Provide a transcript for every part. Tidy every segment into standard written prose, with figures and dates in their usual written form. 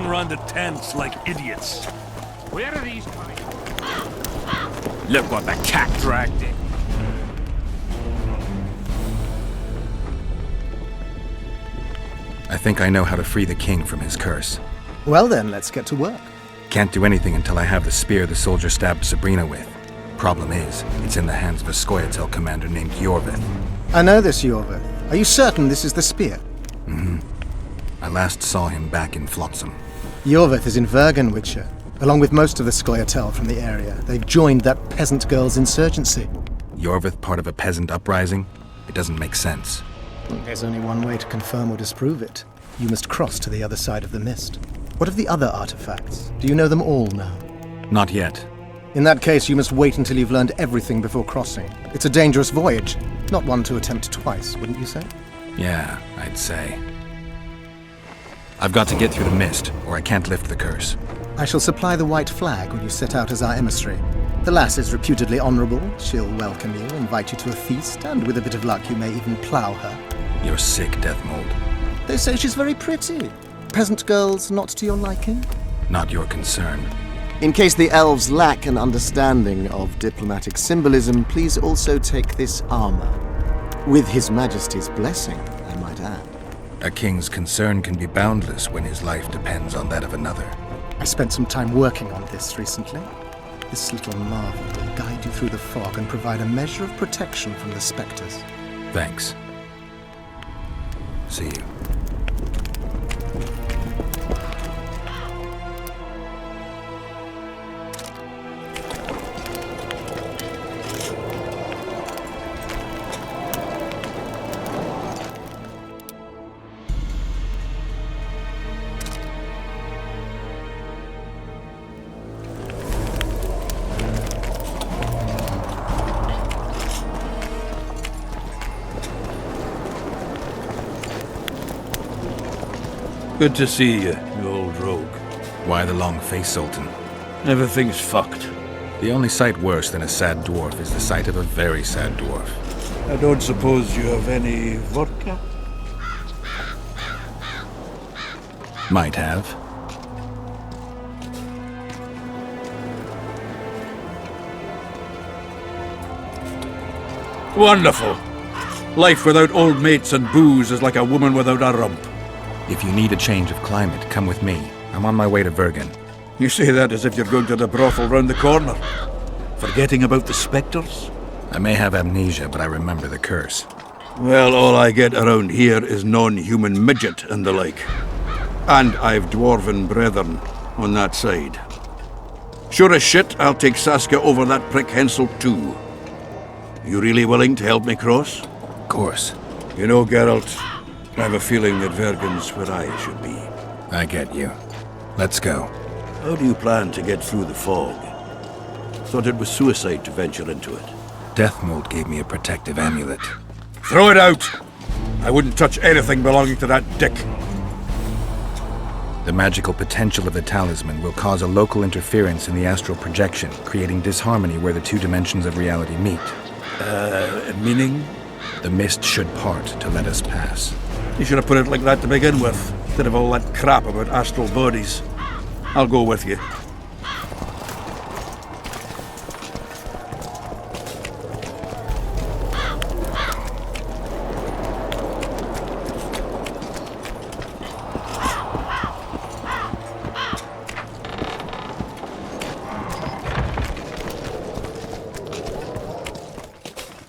around the tents like idiots. Where are these coming from? Look what the cat dragged in. I think I know how to free the king from his curse. Well then, let's get to work. Can't do anything until I have the spear the soldier stabbed Sabrina with. Problem is, it's in the hands of a Scoia'tael commander named Iorveth. I know this Iorveth. Are you certain this is the spear? I last saw him back in Flotsam. Iorveth is in Vergen, Witcher, along with most of the Scoia'tael from the area. They've joined that peasant girl's insurgency. Iorveth part of a peasant uprising? It doesn't make sense. There's only one way to confirm or disprove it. You must cross to the other side of the mist. What of the other artifacts? Do you know them all now? Not yet. In that case, you must wait until you've learned everything before crossing. It's a dangerous voyage, not one to attempt twice, wouldn't you say? Yeah, I'd say. I've got to get through the mist, or I can't lift the curse. I shall supply the white flag when you set out as our emissary. The lass is reputedly honorable. She'll welcome you, invite you to a feast, and with a bit of luck you may even plough her. You're sick, Deathmold. They say she's very pretty. Peasant girls not to your liking? Not your concern. In case the elves lack an understanding of diplomatic symbolism, please also take this armor. With His Majesty's blessing, I might add. A king's concern can be boundless when his life depends on that of another. I spent some time working on this recently. This little marvel will guide you through the fog and provide a measure of protection from the specters. Thanks. See you. Good to see you, you old rogue. Why the long face, Sultan? Everything's fucked. The only sight worse than a sad dwarf is the sight of a very sad dwarf. I don't suppose you have any vodka? Might have. Wonderful. Life without old mates and booze is like a woman without a rump. If you need a change of climate, come with me. I'm on my way to Vergen. You say that as if you're going to the brothel round the corner. Forgetting about the spectres? I may have amnesia, but I remember the curse. Well, all I get around here is non-human midget and the like. And I've dwarven brethren on that side. Sure as shit, I'll take Saskia over that prick Hensel too. You really willing to help me cross? Of course. You know, Geralt, I have a feeling that Vergen's where I should be. I get you. Let's go. How do you plan to get through the fog? Thought it was suicide to venture into it. Deathmold gave me a protective amulet. Throw it out! I wouldn't touch anything belonging to that dick. The magical potential of the talisman will cause a local interference in the astral projection, creating disharmony where the two dimensions of reality meet. Meaning? The mist should part to let us pass. You should have put it like that to begin with, instead of all that crap about astral bodies. I'll go with you.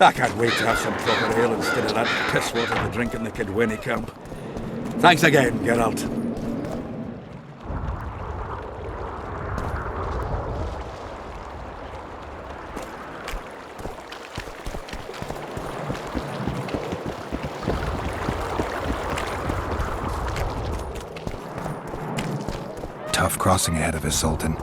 I can't wait to have some proper ale instead of that piss water to drink in the Kidweni camp. Thanks again, Geralt. Tough crossing ahead of us, Sultan.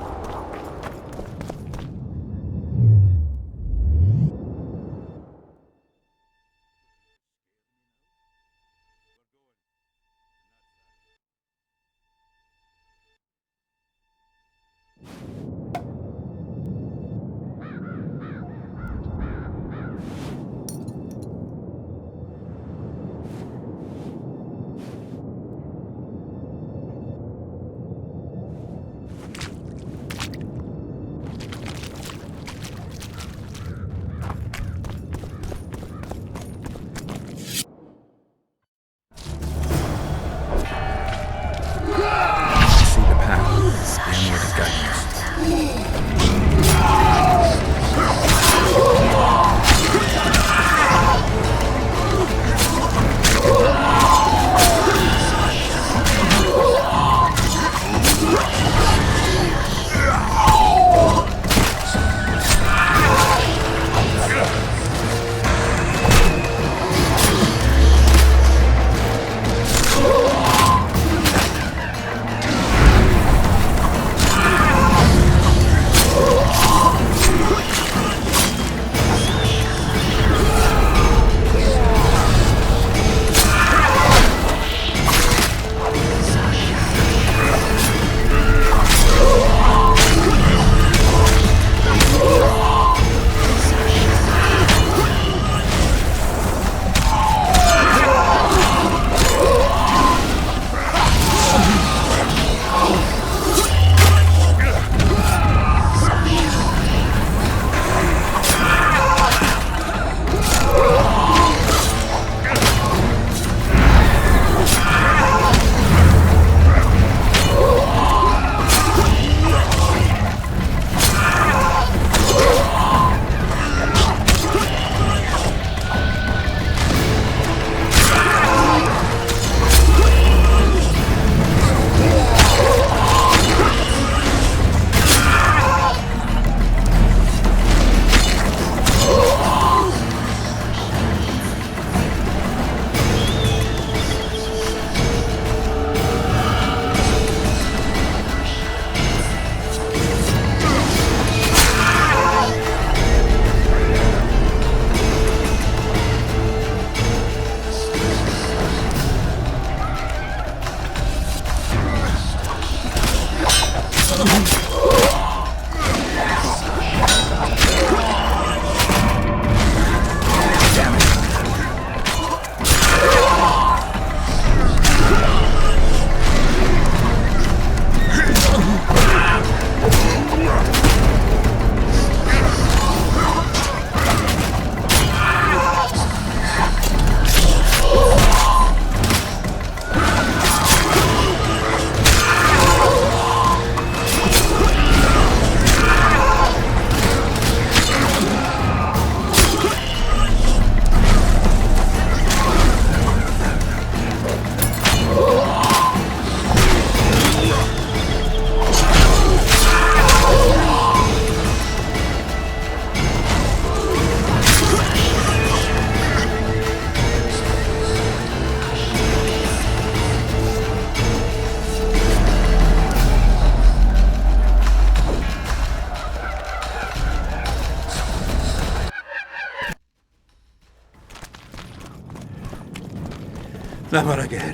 Never again.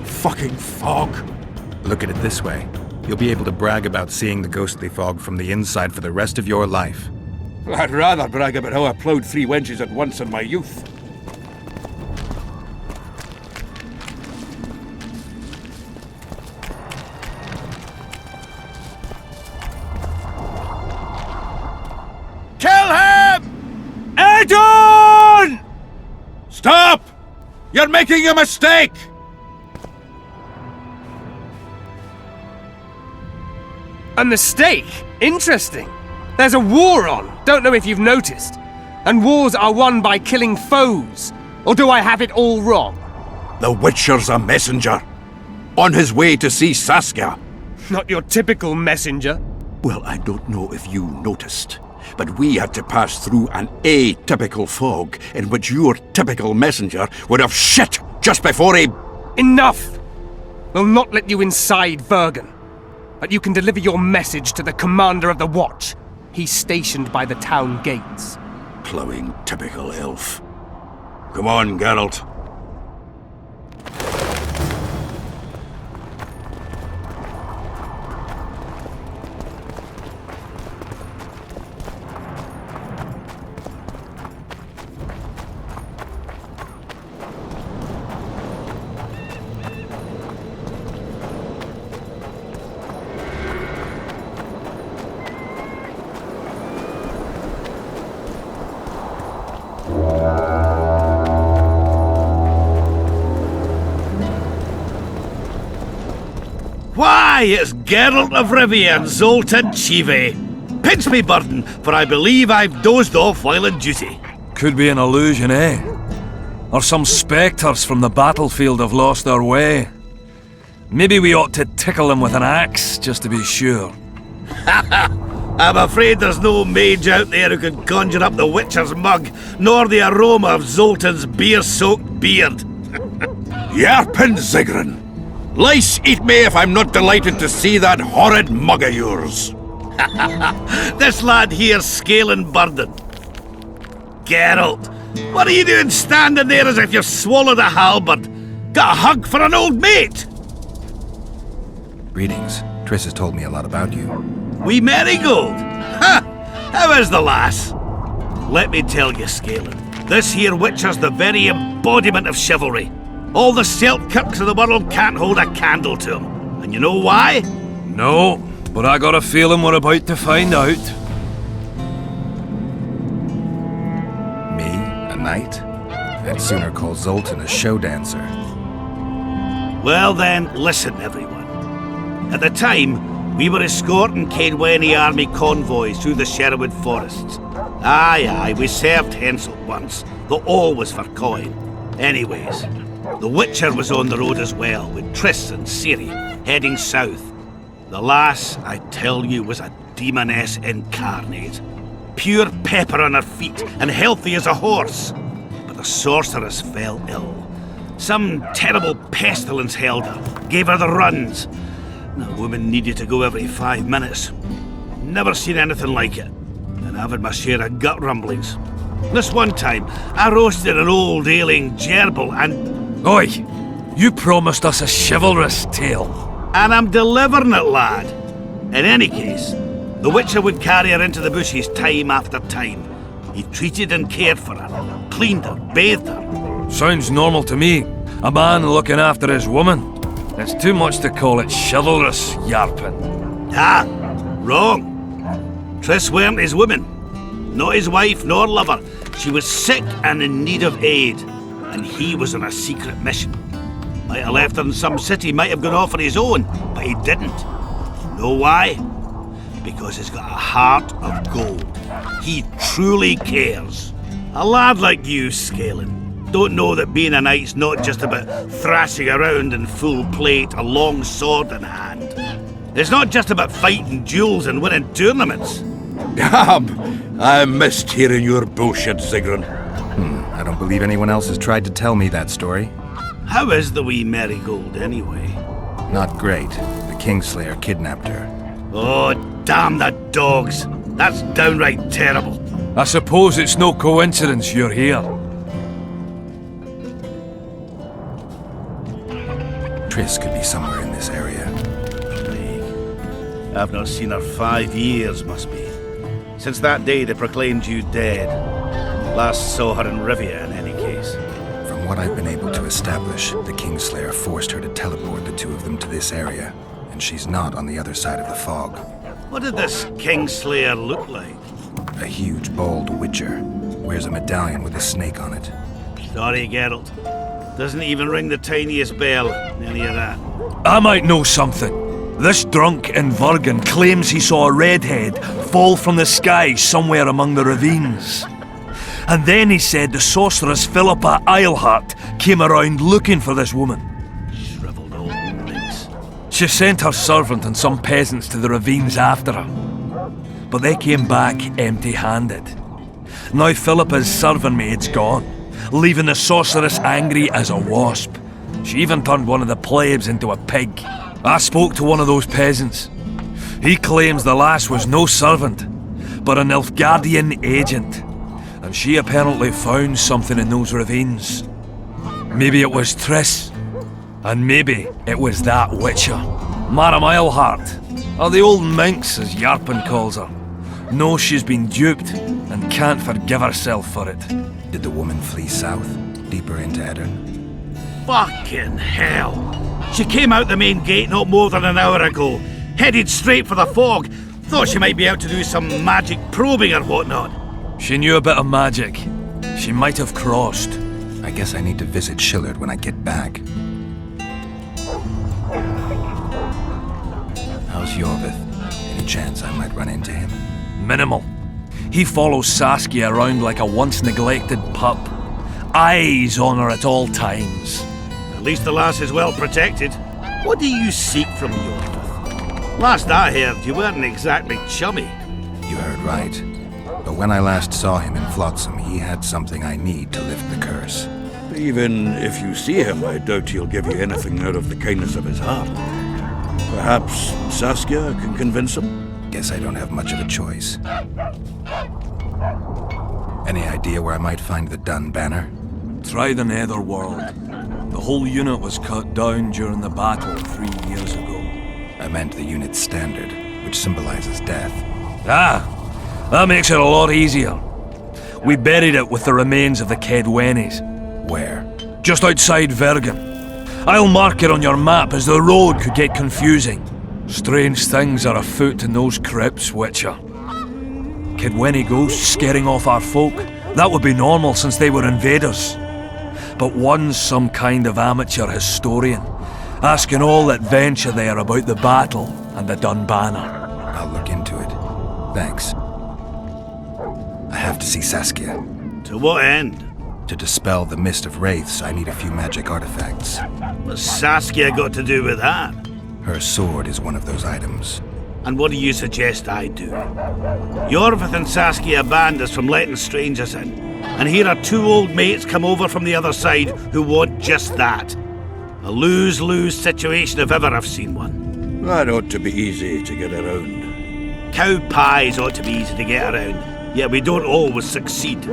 Fucking fog. Look at it this way. You'll be able to brag about seeing the ghostly fog from the inside for the rest of your life. I'd rather brag about how I ploughed 3 wenches at once in my youth. Kill him! Edon! Stop! You're making a mistake! A mistake? Interesting. There's a war on. Don't know if you've noticed. And wars are won by killing foes. Or do I have it all wrong? The Witcher's a messenger. On his way to see Saskia. Not your typical messenger. Well, I don't know if you noticed, but we had to pass through an atypical fog in which your typical messenger would have shit just before he... Enough! We'll not let you inside Vergen. But you can deliver your message to the commander of the watch. He's stationed by the town gates. Ploughing typical elf. Come on, Geralt. Why, it's Geralt of Rivia and Zoltan Chive. Pinch me, Burden, for I believe I've dozed off while in duty. Could be an illusion, eh? Or some spectres from the battlefield have lost their way. Maybe we ought to tickle them with an axe, just to be sure. I'm afraid there's no mage out there who can conjure up the Witcher's mug, nor the aroma of Zoltan's beer-soaked beard. Yarpen Zigrin! Lice eat me if I'm not delighted to see that horrid mug of yours. This lad here's scaling Burden. Geralt, what are you doing standing there as if you've swallowed a halberd? Got a hug for an old mate? Greetings. Triss has told me a lot about you. Wee Marigold? Ha! How is the lass? Let me tell you, Scalen, this here Witcher's the very embodiment of chivalry. All the Selkirks of the world can't hold a candle to him. And you know why? No, but I got a feeling we're about to find out. Me? A knight? I'd sooner call Zoltan a show dancer. Well then, listen everyone. At the time, we were escorting Caedwene army convoys through the Sherwood forests. Aye, we served Hensel once, though all was for coin. Anyways, the Witcher was on the road as well, with Triss and Ciri, heading south. The lass, I tell you, was a demoness incarnate. Pure pepper on her feet, and healthy as a horse. But the sorceress fell ill. Some terrible pestilence held her, gave her the runs. The woman needed to go every 5 minutes. Never seen anything like it. And I've had my share of gut rumblings. This one time, I roasted an old ailing gerbil and... Oi! You promised us a chivalrous tale. And I'm delivering it, lad. In any case, the Witcher would carry her into the bushes time after time. He treated and cared for her, cleaned her, bathed her. Sounds normal to me. A man looking after his woman. It's too much to call it chivalrous, Yarpen. Ah, wrong. Triss weren't his woman. Not his wife nor lover. She was sick and in need of aid. And he was on a secret mission. Might have left her in some city, might have gone off on his own, but he didn't. Know why? Because he's got a heart of gold. He truly cares. A lad like you, Scalen, don't know that being a knight's not just about thrashing around in full plate, a long sword in hand. It's not just about fighting duels and winning tournaments. I missed hearing your bullshit, Zigrin. I don't believe anyone else has tried to tell me that story. How is the wee Marigold, anyway? Not great. The Kingslayer kidnapped her. Oh, damn the dogs. That's downright terrible. I suppose it's no coincidence you're here. Triss could be somewhere in this area. I've not seen her 5 years, must be. Since that day they proclaimed you dead. Last saw her in Rivia, in any case. From what I've been able to establish, the Kingslayer forced her to teleport the two of them to this area, and she's not on the other side of the fog. What did this Kingslayer look like? A huge, bald witcher. Wears a medallion with a snake on it. Sorry, Geralt. Doesn't even ring the tiniest bell, any of that. I might know something. This drunk in Vergen claims he saw a redhead fall from the sky somewhere among the ravines. And then he said the sorceress Philippa Eilhart came around looking for this woman. Shriveled old minx. She sent her servant and some peasants to the ravines after her. But they came back empty-handed. Now Philippa's servant maid's gone, leaving the sorceress angry as a wasp. She even turned one of the plebs into a pig. I spoke to one of those peasants. He claims the lass was no servant, but an Nilfgaardian agent. And she apparently found something in those ravines. Maybe it was Triss. And maybe it was that witcher. Madame Eilhart, or the old minx as Yarpen calls her, knows she's been duped and can't forgive herself for it. Did the woman flee south, deeper into Edirn? Fucking hell! She came out the main gate not more than an hour ago, headed straight for the fog. Thought she might be out to do some magic probing or whatnot. She knew a bit of magic. She might have crossed. I guess I need to visit Shillard when I get back. How's Yorvith? Any chance I might run into him? Minimal. He follows Saskia around like a once-neglected pup. Eyes on her at all times. At least the lass is well protected. What do you seek from Yorvith? Last I heard, you weren't exactly chummy. You heard right. But when I last saw him in Flotsam, he had something I need to lift the curse. Even if you see him, I doubt he'll give you anything out of the kindness of his heart. Perhaps Saskia can convince him? Guess I don't have much of a choice. Any idea where I might find the Dun banner? Try the Netherworld. The whole unit was cut down during the battle 3 years ago. I meant the unit's standard, which symbolizes death. Ah! That makes it a lot easier. We buried it with the remains of the Kedwenis. Where? Just outside Vergen. I'll mark it on your map as the road could get confusing. Strange things are afoot in those crypts, Witcher. Kedweni ghosts scaring off our folk. That would be normal since they were invaders. But one's some kind of amateur historian, asking all that venture there about the battle and the Dun banner. I'll look into it. Thanks. I have to see Saskia. To what end? To dispel the mist of wraiths, I need a few magic artifacts. What's Saskia got to do with that? Her sword is one of those items. And what do you suggest I do? Yorvith and Saskia banned us from letting strangers in. And here are two old mates come over from the other side who want just that. A lose-lose situation if ever I've seen one. That ought to be easy to get around. Cow pies ought to be easy to get around, yet we don't always succeed.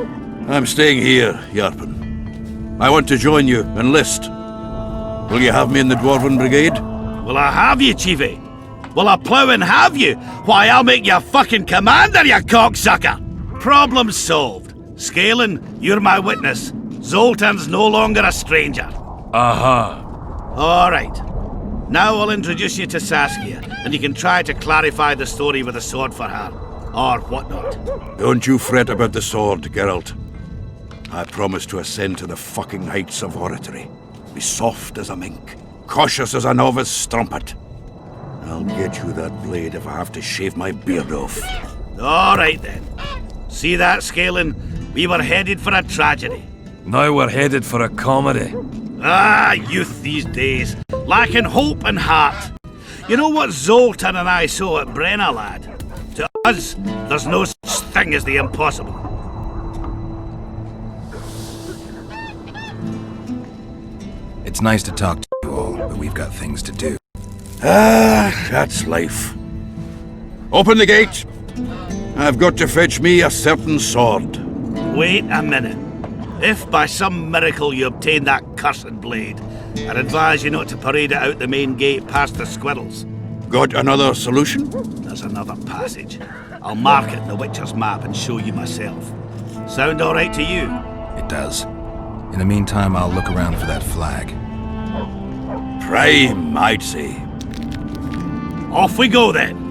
I'm staying here, Yarpen. I want to join you, enlist. Will you have me in the Dwarven Brigade? Will I have you, Chiefy? Will I plough and have you? Why, I'll make you fucking commander, you cocksucker! Problem solved. Scanlan, you're my witness. Zoltan's no longer a stranger. Aha. Alright. Now I'll introduce you to Saskia, and you can try to clarify the story with a sword for her. Or whatnot. Don't you fret about the sword, Geralt. I promise to ascend to the fucking heights of oratory. Be soft as a mink, cautious as a novice strumpet. I'll get you that blade if I have to shave my beard off. Alright then. See that, Scanlan? We were headed for a tragedy. Now we're headed for a comedy. Ah, youth these days. Lacking hope and heart. You know what Zoltan and I saw at Brenna, lad? To us, there's no such thing as the impossible. It's nice to talk to you all, but we've got things to do. Ah, that's life. Open the gate. I've got to fetch me a certain sword. Wait a minute. If by some miracle you obtain that cursed blade, I'd advise you not to parade it out the main gate past the squirrels. Got another solution? There's another passage. I'll mark it in the Witcher's map and show you myself. Sound all right to you? It does. In the meantime, I'll look around for that flag. Prime, I'd say. Off we go then.